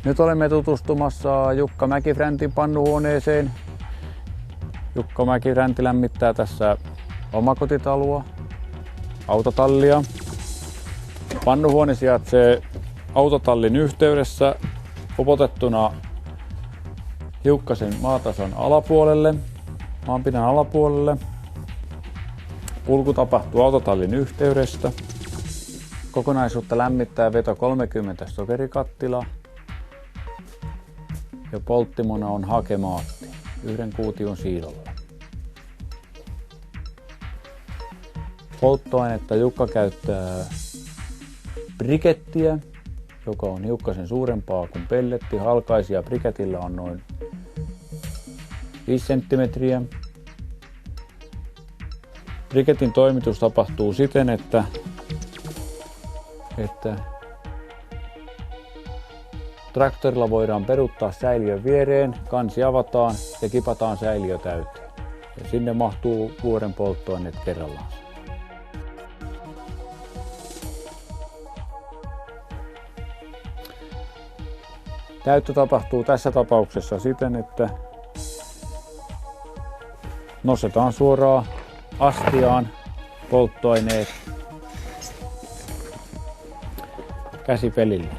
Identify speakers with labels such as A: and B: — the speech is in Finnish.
A: Nyt olemme tutustumassa Jukka Mäki-Fräntin pannuhuoneeseen. Jukka Mäki-Fränti lämmittää tässä omakotitaloa, autotallia. Pannuhuone sijaitsee autotallin yhteydessä upotettuna hiukkasen maatason alapuolelle, maanpinnan alapuolelle. Kulku tapahtuu autotallin yhteydestä. Kokonaisuutta lämmittää veto 30 sokerikattilaa ja polttimona on hakemaatti 1 kuution siilolla. Polttoainetta Jukka käyttää brikettiä, joka on hiukkasen suurempaa kuin pelletti. Halkaisija briketillä on noin 5 senttimetriä. Briketin toimitus tapahtuu siten, että traktorilla voidaan peruuttaa säiliön viereen, kansi avataan ja kipataan säiliö täyteen. Ja sinne mahtuu vuoden polttoaineet kerrallaan. Täyttö tapahtuu tässä tapauksessa siten, että nostetaan suoraan astiaan polttoaineet käsipelillä.